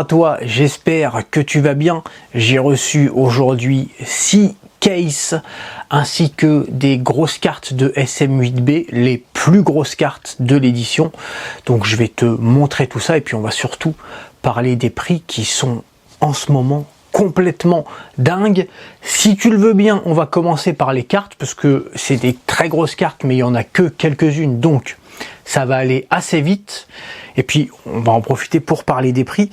à toi, j'espère que tu vas bien. J'ai reçu aujourd'hui 6 cases ainsi que des grosses cartes de SM8B, les plus grosses cartes de l'édition. Donc je vais te montrer tout ça et puis on va surtout parler des prix qui sont en ce moment complètement dingues. Si tu le veux bien, on va commencer par les cartes parce que c'est des très grosses cartes mais il n'y en a que quelques-unes, donc ça va aller assez vite et puis on va en profiter pour parler des prix.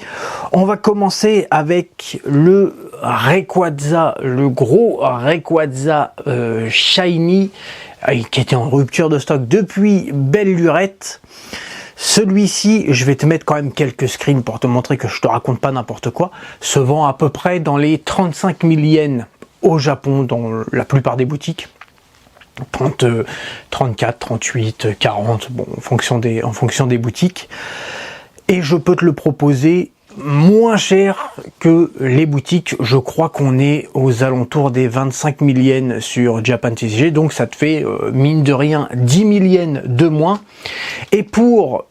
On va commencer avec le Rayquaza, le gros Rayquaza Shiny qui était en rupture de stock depuis belle lurette. Celui-ci, je vais te mettre quand même quelques screens pour te montrer que je te raconte pas n'importe quoi, se vend à peu près dans les 35 000 yens au Japon dans la plupart des boutiques. 30, 34, 38, 40, bon, en fonction des boutiques. Et je peux te le proposer moins cher que les boutiques. Je crois qu'on est aux alentours des 25 000 yens sur Japan TCG, donc ça te fait mine de rien 10 000 yens de moins. Et pour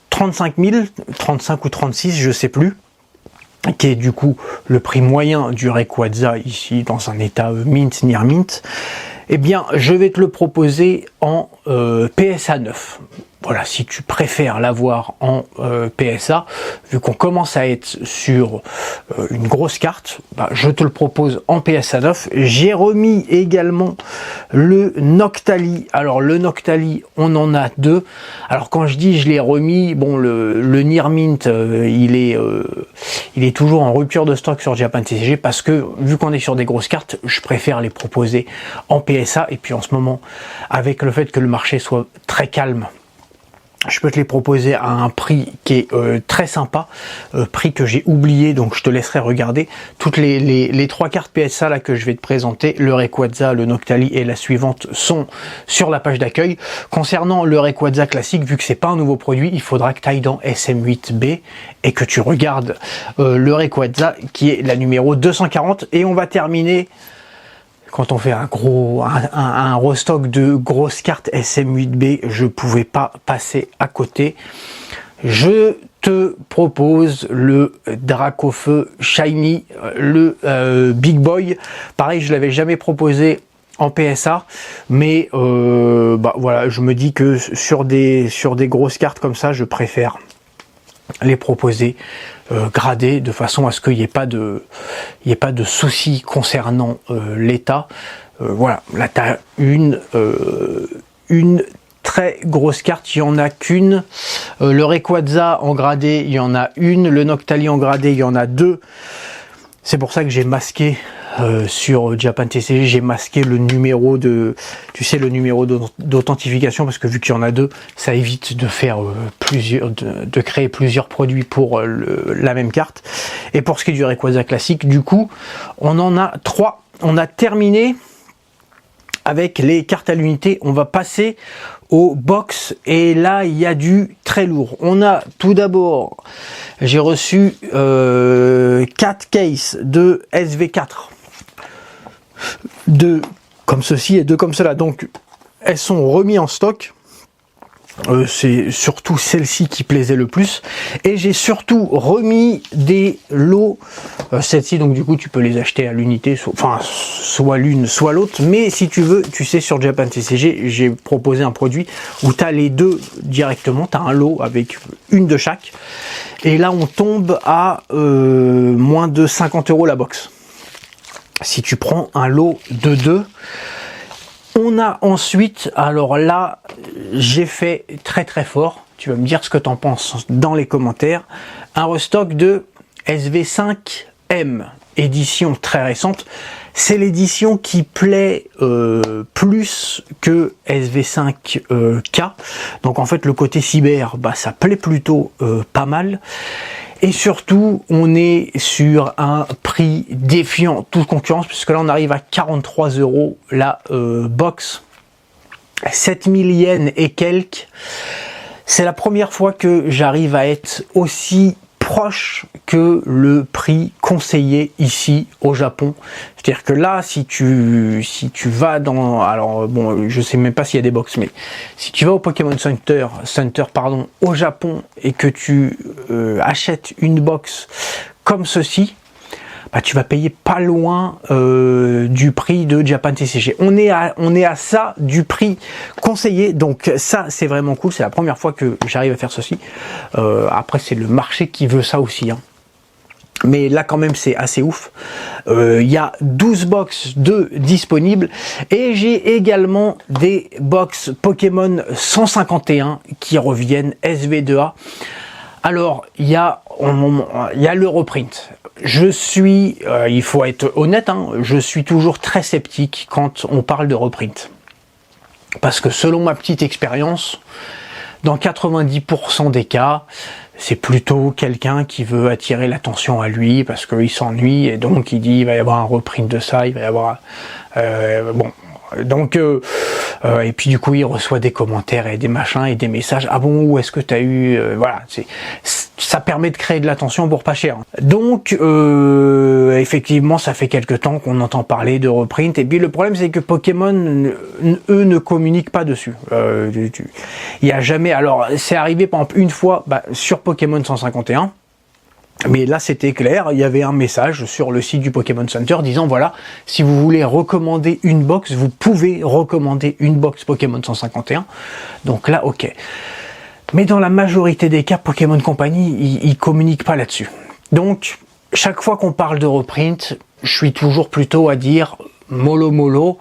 35 000, 35 ou 36, je sais plus, qui est du coup le prix moyen du Rayquaza ici dans un état mint, near mint, eh bien je vais te le proposer en PSA 9. Voilà, si tu préfères l'avoir en PSA, vu qu'on commence à être sur une grosse carte, bah, je te le propose en PSA 9. J'ai remis également le Noctali. Alors le Noctali, on en a deux. Alors quand je dis je l'ai remis, bon le Near Mint, il est toujours en rupture de stock sur Japan TCG parce que vu qu'on est sur des grosses cartes, je préfère les proposer en PSA. Et puis en ce moment, avec le fait que le marché soit très calme, je peux te les proposer à un prix qui est très sympa, prix que j'ai oublié, donc je te laisserai regarder. Toutes les trois cartes PSA là que je vais te présenter, le Rayquaza, le Noctali et la suivante, sont sur la page d'accueil. Concernant le Rayquaza classique, vu que c'est pas un nouveau produit, il faudra que tu ailles dans SM8B et que tu regardes le Rayquaza qui est la numéro 240. Et on va terminer, quand on fait un restock de grosses cartes SM8B, je pouvais pas passer à côté. Je te propose le Dracofeu Shiny, le Big Boy. Pareil, je l'avais jamais proposé en PSA, mais bah voilà, je me dis que sur des grosses cartes comme ça, je préfère les proposer gradés de façon à ce qu'il n'y ait pas de soucis concernant l'état. Voilà, là tu as une très grosse carte, il n'y en a qu'une. Le Rayquaza en gradé, il y en a une. Le Noctali en gradé, il y en a deux. C'est pour ça que j'ai masqué sur Japan TCG, j'ai masqué le numéro de, tu sais, le numéro d'authentification, parce que vu qu'il y en a deux, ça évite de faire de créer plusieurs produits pour la même carte. Et pour ce qui est du Rayquaza classique, du coup, on en a trois. On a terminé avec les cartes à l'unité. On va passer au box et là il y a du très lourd. On a tout d'abord, j'ai reçu 4 cases de SV4, deux comme ceci et deux comme cela, donc elles sont remises en stock. C'est surtout celle-ci qui plaisait le plus, et j'ai surtout remis des lots, celle-ci, donc du coup tu peux les acheter à l'unité, enfin soit l'une soit l'autre, mais si tu veux, tu sais, sur Japan TCG j'ai proposé un produit où tu as les deux directement, tu as un lot avec une de chaque, et là on tombe à moins de 50 € la box si tu prends un lot de deux. On a ensuite, alors là, j'ai fait très très fort, tu vas me dire ce que tu en penses dans les commentaires, un restock de SV5M, édition très récente. C'est l'édition qui plaît plus que SV5K, donc en fait le côté cyber, bah, ça plaît plutôt pas mal. Et surtout, on est sur un prix défiant toute concurrence, puisque là, on arrive à 43 € la box. 7000 yens et quelques. C'est la première fois que j'arrive à être aussi proche que le prix conseillé ici au Japon. C'est-à-dire que là, si tu vas dans, alors bon, je sais même pas s'il y a des box, mais si tu vas au Pokémon Center pardon, au Japon et que tu achètes une box comme ceci, bah, tu vas payer pas loin du prix de Japan TCG. On est à ça du prix conseillé, donc ça c'est vraiment cool. C'est la première fois que j'arrive à faire ceci. Après c'est le marché qui veut ça aussi, hein. Mais là quand même c'est assez ouf. Il y a 12 box de disponibles et j'ai également des box Pokémon 151 qui reviennent SV2A. Alors il y a le reprint. Je suis, il faut être honnête, hein, je suis toujours très sceptique quand on parle de reprint. Parce que selon ma petite expérience, dans 90% des cas, c'est plutôt quelqu'un qui veut attirer l'attention à lui parce qu'il s'ennuie et donc il dit il va y avoir un reprint de ça, il va y avoir bon. Donc et puis du coup il reçoit des commentaires et des machins et des messages, ah bon, où est-ce que tu as eu voilà, ça permet de créer de l'attention pour pas cher. Donc effectivement ça fait quelque temps qu'on entend parler de reprint et puis le problème c'est que Pokémon eux ne communiquent pas dessus. Il y a jamais, alors c'est arrivé par exemple une fois sur Pokémon 151. Mais là c'était clair, il y avait un message sur le site du Pokémon Center disant voilà, si vous voulez recommander une box, vous pouvez recommander une box Pokémon 151. Donc là ok. Mais dans la majorité des cas, Pokémon Company, ils communiquent pas là-dessus. Donc chaque fois qu'on parle de reprint, je suis toujours plutôt à dire mollo.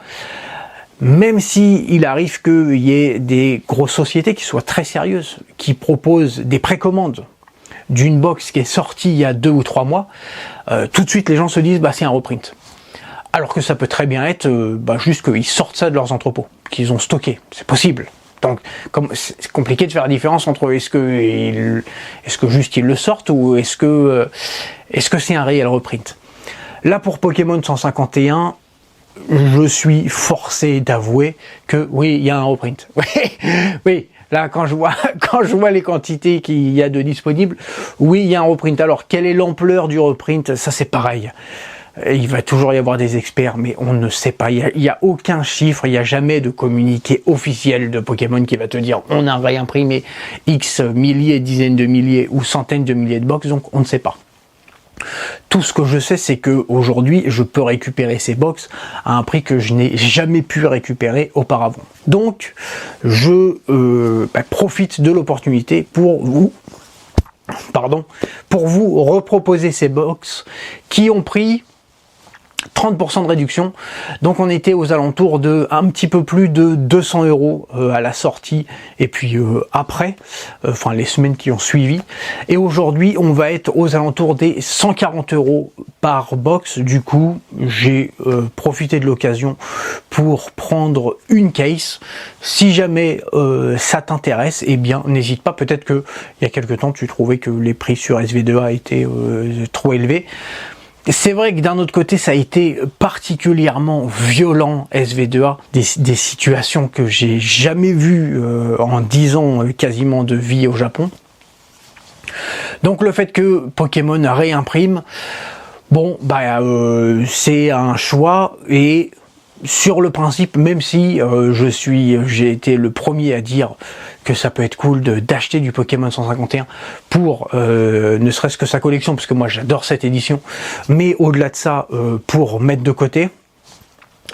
Même si il arrive qu'il y ait des grosses sociétés qui soient très sérieuses, qui proposent des précommandes d'une box qui est sortie il y a 2 ou 3 mois, tout de suite les gens se disent c'est un reprint. Alors que ça peut très bien être juste qu'ils sortent ça de leurs entrepôts, qu'ils ont stocké, c'est possible. Donc comme c'est compliqué de faire la différence entre est-ce que juste ils le sortent ou est-ce que c'est un réel reprint. Là pour Pokémon 151, je suis forcé d'avouer que oui, il y a un reprint. Oui. Là, quand je vois les quantités qu'il y a de disponibles, oui, il y a un reprint. Alors, quelle est l'ampleur du reprint? Ça, c'est pareil. Il va toujours y avoir des experts, mais on ne sait pas. Il y a aucun chiffre, il n'y a jamais de communiqué officiel de Pokémon qui va te dire on a réimprimé X milliers, dizaines de milliers ou centaines de milliers de box, donc on ne sait pas. Tout ce que je sais, c'est que aujourd'hui, je peux récupérer ces box à un prix que je n'ai jamais pu récupérer auparavant. Donc, je profite de l'opportunité pour vous reproposer ces box qui ont pris 30% de réduction. Donc on était aux alentours de un petit peu plus de 200 € à la sortie et puis après, enfin les semaines qui ont suivi. Et aujourd'hui on va être aux alentours des 140 € par box. Du coup j'ai profité de l'occasion pour prendre une case. Si jamais ça t'intéresse, eh bien n'hésite pas. Peut-être que il y a quelques temps tu trouvais que les prix sur SV2A étaient trop élevés. C'est vrai que d'un autre côté, ça a été particulièrement violent, SV2A, des situations que j'ai jamais vues en 10 ans quasiment de vie au Japon. Donc le fait que Pokémon réimprime, bon, c'est un choix et sur le principe, même si j'ai été le premier à dire que ça peut être cool d'acheter du Pokémon 151 pour ne serait-ce que sa collection, parce que moi j'adore cette édition, mais au-delà de ça, pour mettre de côté,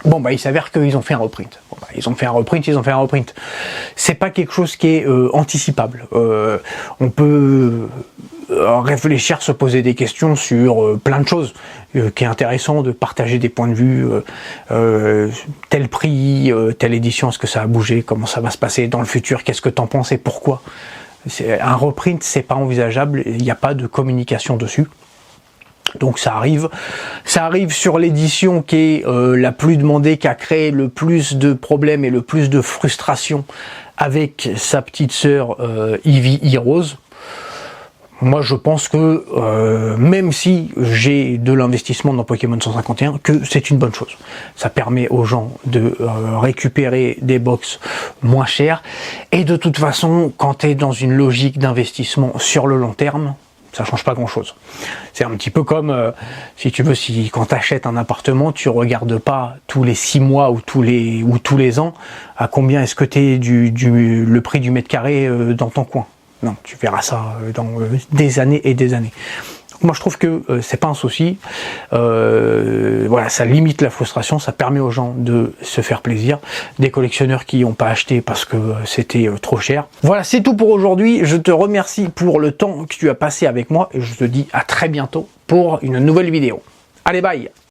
bon il s'avère qu'ils ont fait un reprint. Ils ont fait un reprint. C'est pas quelque chose qui est anticipable. On peut réfléchir, se poser des questions sur plein de choses, qui est intéressant de partager des points de vue, tel prix, telle édition, est-ce que ça a bougé, comment ça va se passer dans le futur, qu'est-ce que t'en penses et pourquoi. Un reprint, c'est pas envisageable, il n'y a pas de communication dessus. Donc ça arrive sur l'édition qui est la plus demandée, qui a créé le plus de problèmes et le plus de frustration avec sa petite sœur Eevee Heroes. Moi je pense que même si j'ai de l'investissement dans Pokémon 151, que c'est une bonne chose. Ça permet aux gens de récupérer des box moins chères. Et de toute façon, quand tu es dans une logique d'investissement sur le long terme, ça change pas grand chose. C'est un petit peu comme, si tu veux, si quand tu achètes un appartement, tu regardes pas tous les 6 mois ou tous les ans à combien est-ce que le prix du mètre carré dans ton coin. Non, tu verras ça dans des années et des années. Moi, je trouve que c'est pas un souci. Voilà, ça limite la frustration, ça permet aux gens de se faire plaisir. Des collectionneurs qui n'ont pas acheté parce que c'était trop cher. Voilà, c'est tout pour aujourd'hui. Je te remercie pour le temps que tu as passé avec moi et je te dis à très bientôt pour une nouvelle vidéo. Allez, bye!